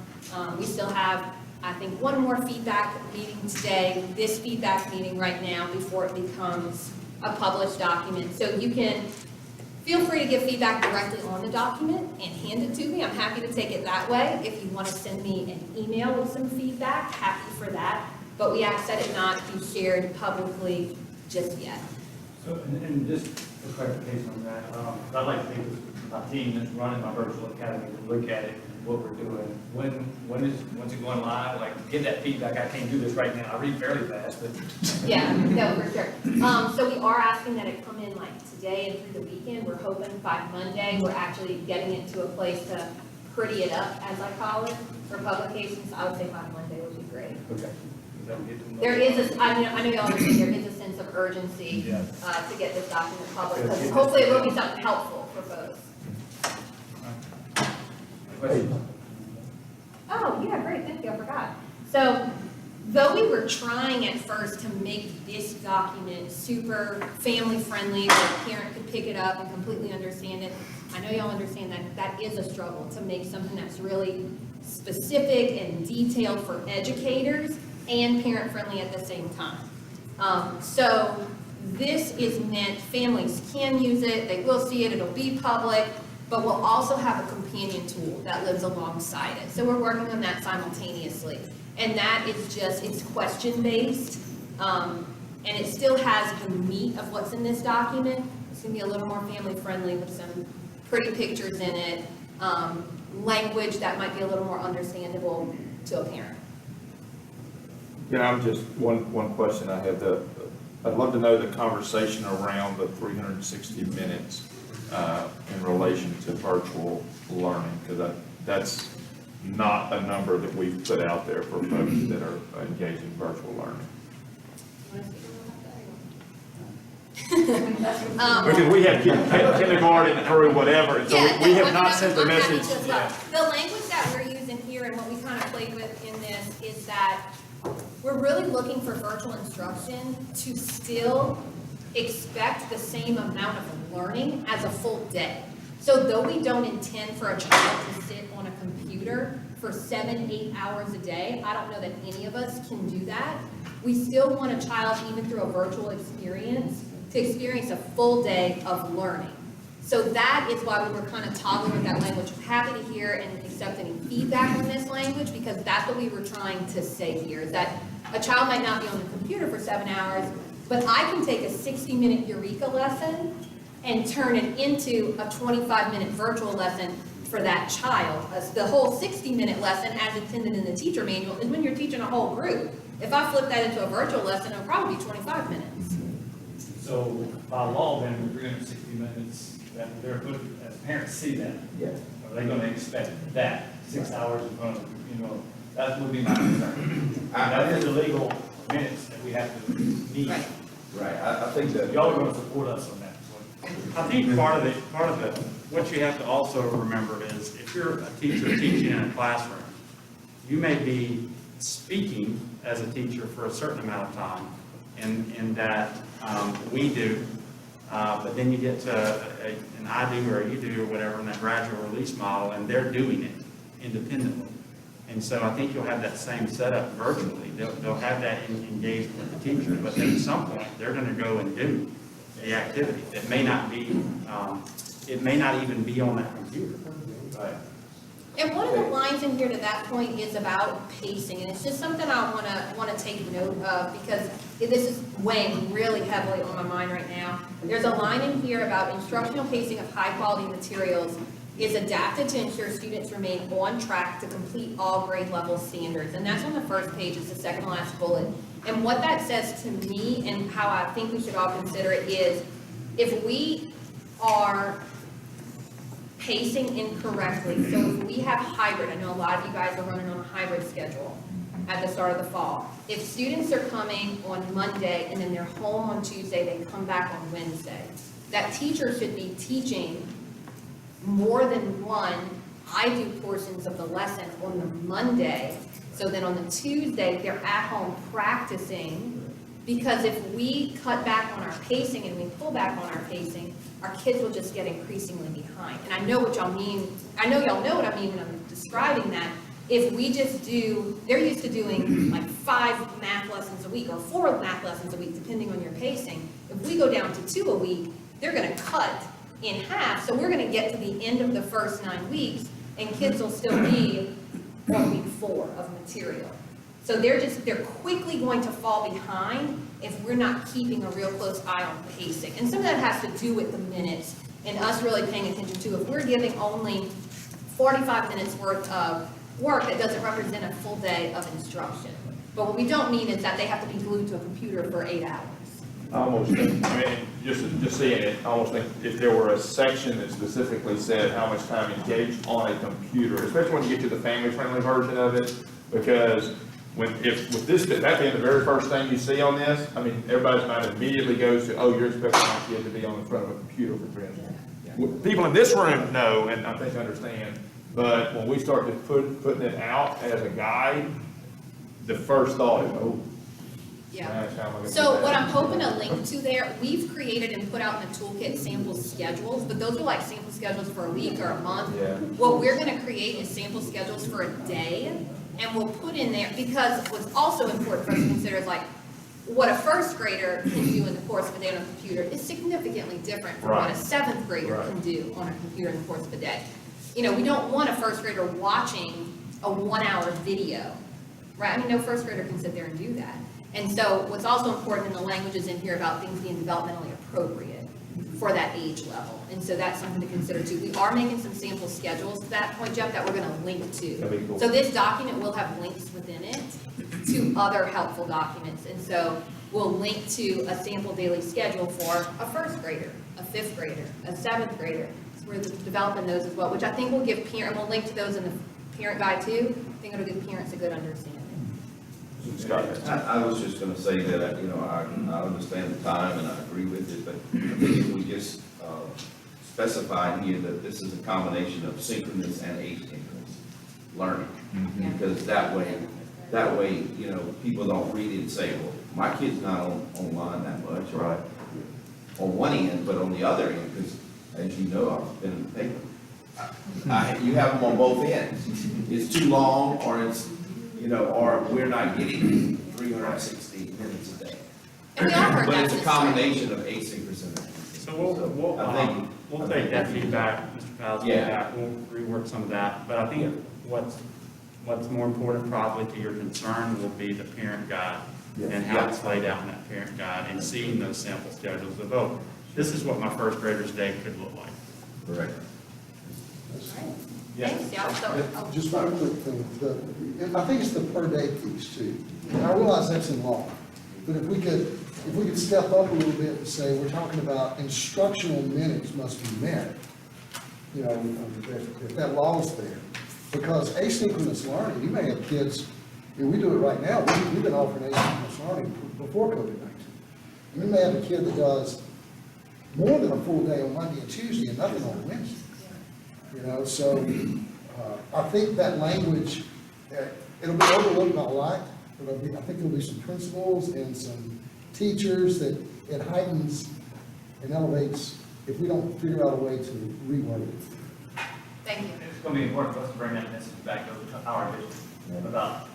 We still have, I think, one more feedback meeting today, this feedback meeting right now before it becomes a published document. So you can feel free to give feedback directly on the document and hand it to me. I'm happy to take it that way. If you want to send me an email with some feedback, happy for that. But we ask that it not be shared publicly just yet. So, and just for clarification on that, I'd like to take my team that's running my virtual academy to look at it, what we're doing. Once it's going live, like, give that feedback. I can't do this right now. I read fairly fast, but. Yeah, no, for sure. So we are asking that it come in like today and through the weekend. We're hoping by Monday, we're actually getting it to a place to pretty it up, as I call it, for publications, I would say by Monday would be great. Okay. There is I know y'all understand, there is a sense of urgency, Yeah. to get this document published, because hopefully it will be something helpful for folks. Oh, yeah, great, thank you, I forgot. So, though we were trying at first to make this document super family-friendly, where a parent could pick it up and completely understand it, I know y'all understand that that is a struggle, to make something that's really specific and detailed for educators and parent-friendly at the same time. So, this is meant, families can use it, they will see it, it'll be public, but we'll also have a companion tool that lives alongside it. So we're working on that simultaneously. And that is just, it's question-based, and it still has the meat of what's in this document. It's gonna be a little more family-friendly with some pretty pictures in it, language that might be a little more understandable to a parent. I'm just, one question I had, I'd love to know the conversation around the 360 minutes in relation to virtual learning, because that's not a number that we've put out there for folks that are engaged in virtual learning. Because we have kindergarten through whatever, and so we have not sent the message. The language that we're using here and what we kind of played with in this is that we're really looking for virtual instruction to still expect the same amount of learning as a full day. So though we don't intend for a child to sit on a computer for 7-8 hours a day, I don't know that any of us can do that. We still want a child, even through a virtual experience, to experience a full day of learning. So that is why we were kind of toggling with that language. I'm happy to hear and accept any feedback on this language, because that's what we were trying to say here, is that a child might not be on the computer for 7 hours, but I can take a 60-minute Eureka lesson and turn it into a 25-minute virtual lesson for that child. The whole 60-minute lesson, as intended in the teacher manual, is when you're teaching a whole group. If I flip that into a virtual lesson, it'll probably be 25 minutes. So by law, then, 360 minutes, that they're good, as parents see that. Yeah. Are they gonna expect that, 6 hours in front of them, that would be my concern. That is the legal minutes that we have to meet. Right, I think that. Y'all are gonna support us on that. I think part of what you have to also remember is, if you're a teacher teaching in a classroom, you may be speaking as a teacher for a certain amount of time, in that we do, but then you get to an I do or a you do or whatever in that gradual release model, and they're doing it independently. And so I think you'll have that same setup virtually. They'll have that engagement with the teacher, but then at some point, they're gonna go and do the activity. That may not be, it may not even be on that computer. Right. And one of the lines in here to that point is about pacing, and it's just something I wanna take note of, because this is weighing really heavily on my mind right now. There's a line in here about instructional pacing of high-quality materials is adapted to ensure students remain on track to complete all grade level standards. And that's on the first page, it's the second last bullet. And what that says to me, and how I think we should all consider it, is if we are pacing incorrectly, so if we have hybrid, I know a lot of you guys are running on a hybrid schedule at the start of the fall. If students are coming on Monday and then they're home on Tuesday, they come back on Wednesday, that teacher should be teaching more than one I do portions of the lesson on the Monday, so then on the Tuesday, they're at home practicing, because if we cut back on our pacing and we pull back on our pacing, our kids will just get increasingly behind. And I know what y'all mean, I know y'all know what I mean when I'm describing that. If we just do, they're used to doing like 5 math lessons a week or 4 math lessons a week, depending on your pacing. If we go down to 2 a week, they're gonna cut in half, so we're gonna get to the end of the first 9 weeks, and kids will still be on week 4 of material. So they're quickly going to fall behind if we're not keeping a real close eye on pacing. And some of that has to do with the minutes and us really paying attention to, if we're giving only 45 minutes worth of work, that doesn't represent a full day of instruction. But what we don't mean is that they have to be glued to a computer for 8 hours. I almost think, I mean, just seeing it, I almost think if there were a section that specifically said how much time engaged on a computer, especially when you get to the family-friendly version of it, because with this, that being the very first thing you see on this, I mean, everybody's mind immediately goes to, oh, you're expecting my kid to be on the front of a computer for 3 hours. People in this room know, and I think understand, but when we start to putting it out as a guide, the first thought is, oh. Yeah. gosh, how am I gonna do So that? what I'm hoping to link to there, we've created and put out in the toolkit sample schedules, but those are like sample schedules for a week or a month. Yeah. What we're gonna create is sample schedules for a day, and we'll put in there, because what's also important for us to consider is like, what a first grader can do in the course of a day on a computer is significantly different from what Right. a seventh grader Right. can do on a computer in the course of a day. You know, we don't want a first grader watching a 1-hour video, right? I mean, no first grader can sit there and do that. And so what's also important in the language is in here about things being developmentally appropriate for that age level. And so that's something to consider too. We are making some sample schedules to that point, Jeff, that we're gonna link to. That'd be cool. So this document will have links within it to other helpful documents. And so we'll link to a sample daily schedule for a first grader, a fifth grader, a seventh grader. So we're developing those as well, which I think will give parent, we'll link to those in the parent guide too. I think it'll give parents a good understanding. Scott. I was just gonna say that, you know, I understand the time and I agree with it, but I think if we just specify here that this is a combination of synchronous and asynchronous learning. Yeah. Because that way, you know, people don't read it and say, well, my kid's not online that much. Right. On one end, but on the other end, because as you know, I've been in the paper. You have them on both ends. It's too long, or it's, you know, or we're not getting 360 minutes a day. And we all heard But that it's a this spring. combination of asynchronous and asynchronous. So I think- we'll take that feedback, Mr. Powell's Yeah. feedback, we'll rework some of that. But I think what's more important probably to your concern will be the parent guide and how it's laid out in that parent guide and seeing those sample schedules of, oh, this is what my first grader's day could look like. Correct. Thanks, y'all. So, Just one quick thing, I think it's the per day piece too. And I realize that's in law, but if we could step up a little bit and say, we're talking about instructional minutes must be met, you know, if that law's there. Because asynchronous learning, you may have kids, and we do it right now, we've been offering asynchronous learning before COVID-19. We may have a kid that does more than a full day on Monday and Tuesday and nothing on Wednesday. You know, so I think that language, it'll be overlooked by a lot, but I think there'll be some principals and some teachers that it heightens and elevates if we don't figure out a way to reword it. thank you. It's gonna be important for us to bring that message back over to our district about,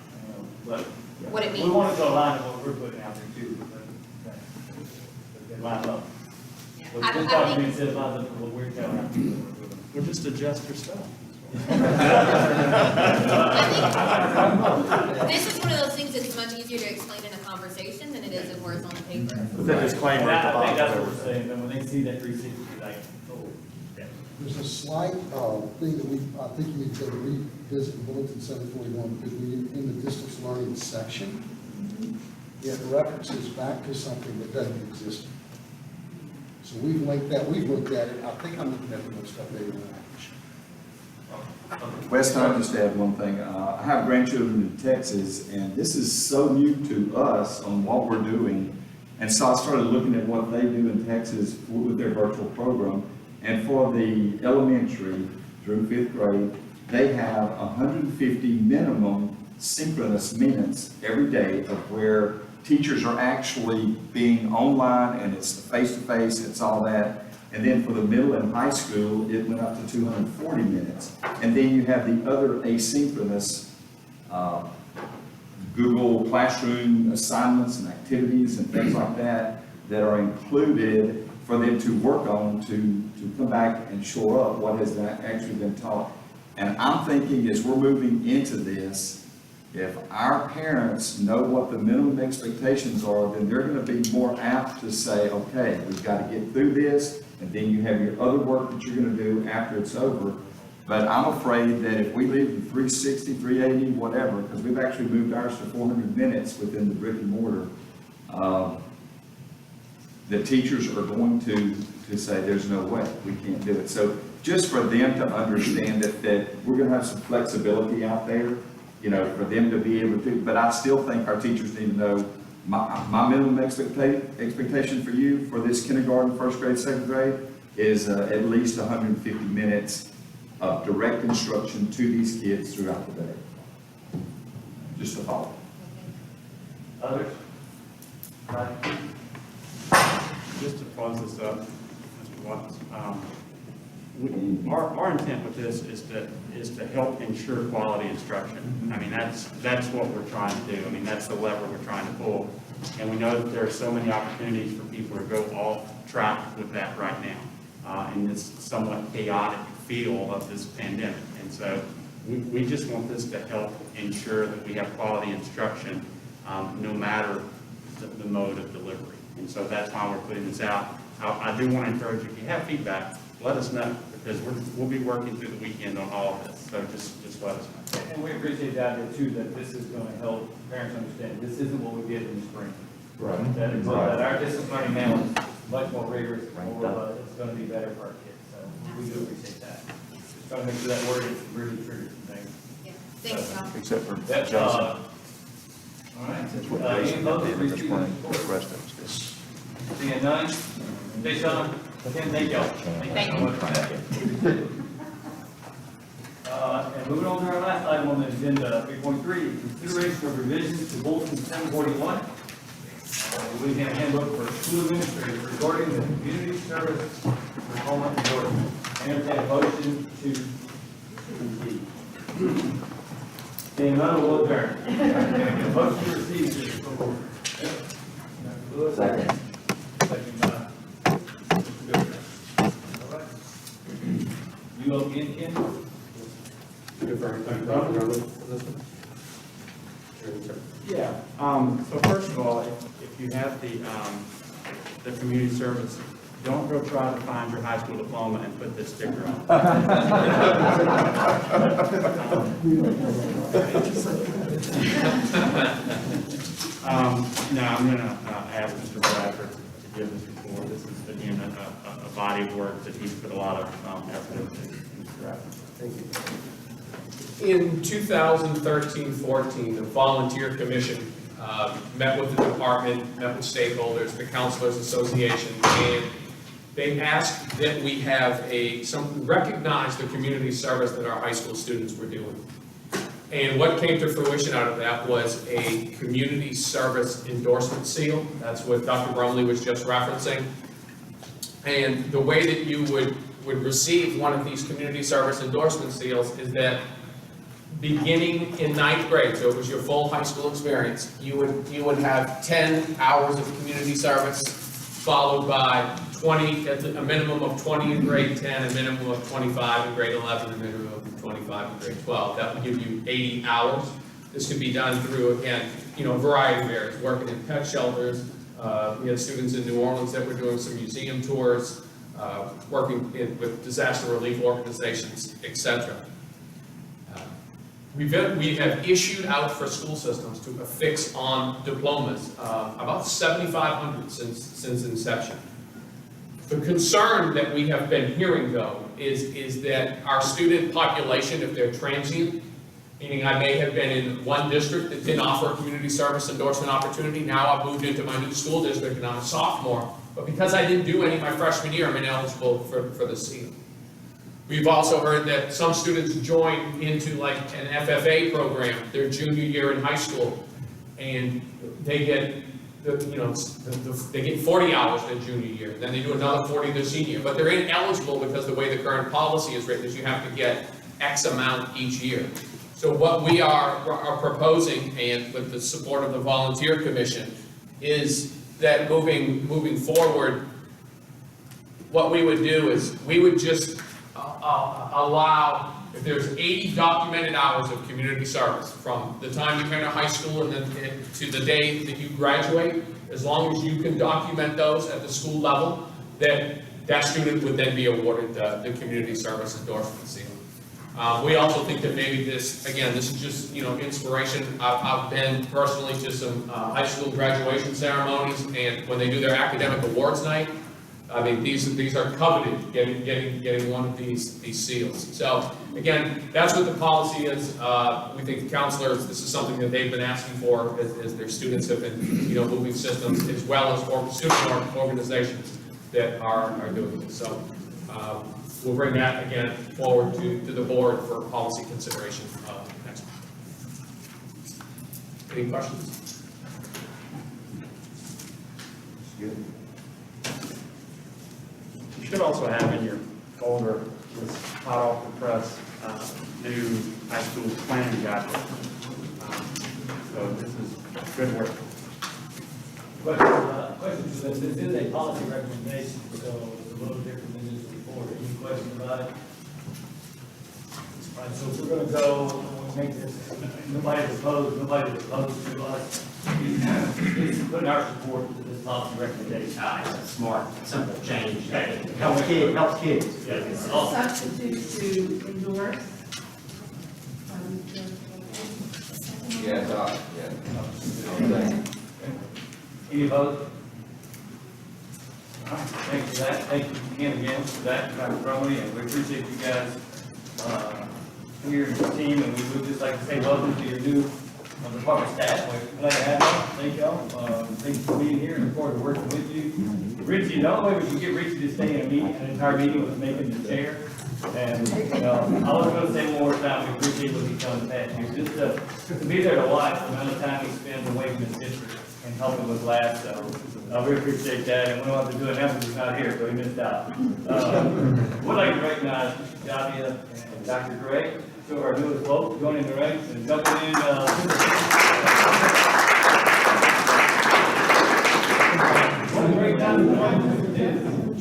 What it we means. want it to align with what we're putting out there too. It lines up. Yeah. What I this think, document says lines up with what we're telling our people. We'll just adjust your stuff. I think this is one of those things that's much easier to explain in a conversation than it is in words on the paper. That disclaimer at the I bottom. think that's what we're saying, and when they see that 360, like, oh, yeah. There's a slight thing that I think you need to go to revisit Bulletin 741, because in the distance learning section, it references back to something that doesn't exist. So we've linked that, we've looked at it, I think I'm looking at the most updated language. Wes, I just add one thing. I have grandchildren in Texas, and this is so new to us on what we're doing. And so I started looking at what they do in Texas with their virtual program. And for the elementary through 5th grade, they have 150 minimum synchronous minutes every day of where teachers are actually being online, and it's face-to-face, it's all that. And then for the middle and high school, it went up to 240 minutes. And then you have the other asynchronous Google Classroom assignments and activities and things like that that are included for them to work on to come back and shore up what has actually been taught. And I'm thinking as we're moving into this, if our parents know what the minimum expectations are, then they're going to be more apt to say, okay, we've got to get through this, and then you have your other work that you're going to do after it's over. But I'm afraid that if we leave the 360, 380, whatever, because we've actually moved ours to 400 minutes within the brick and mortar, the teachers are going to say, there's no way, we can't do it. So just for them to understand that we're gonna have some flexibility out there, you know, for them to be able to, but I still think our teachers need to know, my minimum expectation for you for this kindergarten, first grade, second grade is at least 150 minutes of direct instruction to these kids throughout the day. Just a thought. Others? Just to close this up, Mr. Watkins, our intent with this is to help ensure quality instruction. I mean, that's what we're trying to do. I mean, that's the lever we're trying to pull. And we know that there are so many opportunities for people to go off track with that right now, in this somewhat chaotic feel of this pandemic. And so we just want this to help ensure that we have quality instruction, no matter the mode of delivery. And so that's why we're putting this out. I do want to encourage you, if you have feedback, let us know, because we'll be working through the weekend on all of this. So just let us know. And we appreciate that too, that this is going to help parents understand, this isn't what we did in the spring. Right. That our distance learning now is much more rigorous, more, it's going to be better for our kids, so we do appreciate that. Just trying to make sure that word is really true, thanks. Yeah. Thanks, Tom. Except for That, Jason. all right. That's what Any Jason opposed, did in the please spring, do the rest of us did. Seeing none, stay silent. Again, thank y'all. Thank you so much for that. And moving on to our last item on the agenda, 3.3, consideration of revisions to Bulletin 741, Louisiana Handbook for School Administrators regarding the community service enrollment endorsement. Entertain a motion to receive. Seeing none, we'll adjourn. Motion to receive. Second. Second by Mr. Goodman. All right. You go again, Ken? Yeah, so first of all, if you have the community service, don't go try to find your high school diploma and put this sticker on. No, I'm gonna ask Mr. Bradford to give this report. This is, again, a body of work that he's put a lot of effort into. Mr. Bradford. Thank you. In 2013-14, the Volunteer Commission met with the department, met with stakeholders, the Counselors Association, and they asked that we have recognize the community service that our high school students were doing. And what came to fruition out of that was a community service endorsement seal. That's what Dr. Brumley was just referencing. And the way that you would receive one of these community service endorsement seals is that beginning in 9th grade, so it was your full high school experience, you would have 10 hours of community service, followed by 20, a minimum of 20 in grade 10, a minimum of 25 in grade 11, a minimum of 25 in grade 12. That would give you 80 hours. This could be done through, again, a variety of areas, working in pet shelters. We had students in New Orleans that were doing some museum tours, working with disaster relief organizations, etc. We have issued out for school systems to affix on diplomas about 7,500 since inception. The concern that we have been hearing, though, is that our student population, if they're transient, meaning I may have been in one district that didn't offer a community service endorsement opportunity, now I've moved into my new school district and I'm a sophomore, but because I didn't do any my freshman year, I'm ineligible for the seal. We've also heard that some students join into like an FFA program their junior year in high school, and they get they get 40 hours their junior year, then they do another 40 their senior, but they're ineligible because the way the current policy is written is you have to get X amount each year. So what we are proposing, and with the support of the Volunteer Commission, is that moving forward, what we would do is we would just allow, if there's 80 documented hours of community service from the time you enter high school and then to the day that you graduate, as long as you can document those at the school level, that student would then be awarded the community service endorsement seal. We also think that maybe this is just, inspiration. I've been personally to some high school graduation ceremonies, and when they do their academic awards night, I mean, these are coveted, getting one of these seals. So, again, that's what the policy is. We think the counselors, this is something that they've been asking for as their students have been, moving systems, as well as student organizations that are doing this. So, we'll bring that again forward to the board for policy consideration next week. Any questions? You should also have in your folder this hot off the press new high school planning guidelines. So this is good work. Question, so this is a policy recommendation, so it's a little different than this report. Any questions about it? All right, so if we're gonna go, make this, nobody's opposed to us. It's putting our support to this policy recommendation. It's a smart, simple change. Helps kids. Yeah, it's A awesome. substitute to endorse. Yeah. Any opposed? All right, thank you for that. Thank you, Ken, again, for that, Dr. Crumley, and we appreciate you guys, here in your team, and we would just like to say welcome to your new department staff. We're glad to have you. Thank y'all. Thank you for being here, and look forward to working with you. Richie, the only way we can get Richie to stay in a meeting, an entire meeting, was making the chair. And, I was gonna say one more time, we appreciate what he's done the past year, just to be there to watch the amount of time he spends away from his district and helping with labs, so, we appreciate that, and we don't have to do it now because he's not here, so he missed out. We'd like to recognize Mr. Javia and Dr. Gray, two of our newest folks, joining the ranks and jumping in, what a great time to join.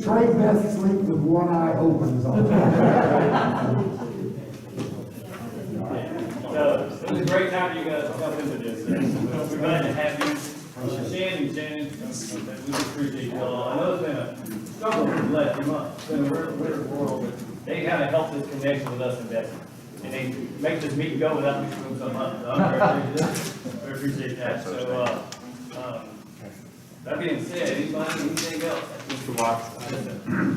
Trey best sleep with one eye open is all. So, it was a great time for you guys to jump into this, and we're glad to have you. Shannon, we appreciate you all. I know it's been a struggle for the last few months, it's been a weird world, but they kind of helped this connection with us and Betsy. And they make this meeting go without me screwing something up, so I appreciate that. So, that being said, anybody, anything else? Mr. Watts, I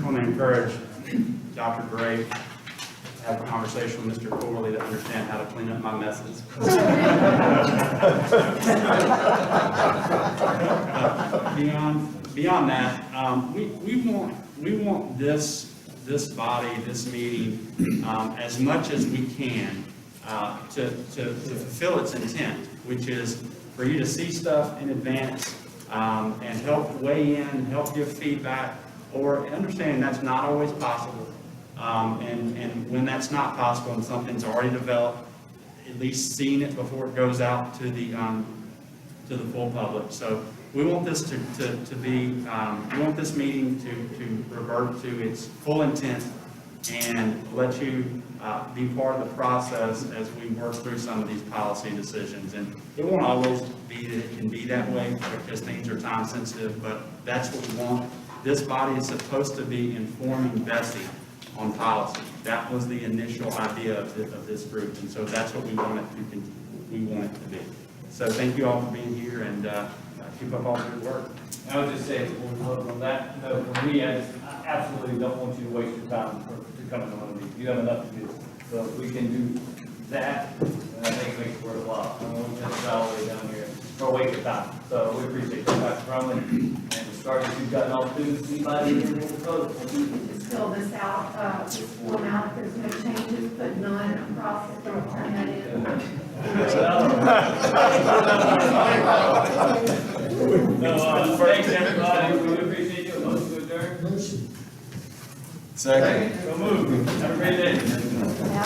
want to encourage Dr. Gray to have a conversation with Mr. Corley to understand how to clean up my messes. Beyond that, we want this body, this meeting, as much as we can, to fulfill its intent, which is for you to see stuff in advance, and help weigh in, help give feedback, or understanding that's not always possible. And when that's not possible and something's already developed, at least seeing it before it goes out to the full public. So we want this to be, we want this meeting to revert to its full intent and let you be part of the process as we work through some of these policy decisions. And it won't always be that it can be that way because things are time sensitive, but that's what we want. This body is supposed to be informing Bessie on policy. That was the initial idea of this group, and so that's what we want it to be. So thank you all for being here, and keep up all the good work. I would just say, from that note, for me, I absolutely don't want you to waste your time to come to one of these. You have enough to do. So if we can do that, then I think it makes it worthwhile. I don't want to just all the way down here for a waste of time. So we appreciate that, Dr. Brumley. And to start, if you've gotten all the students, anybody in the proposal? Just fill this out, just form out, if there's no changes, put none across it, don't turn that in. Thanks, everybody. We appreciate you. Motion to adjourn. Second. So moved. Have a great day. Now,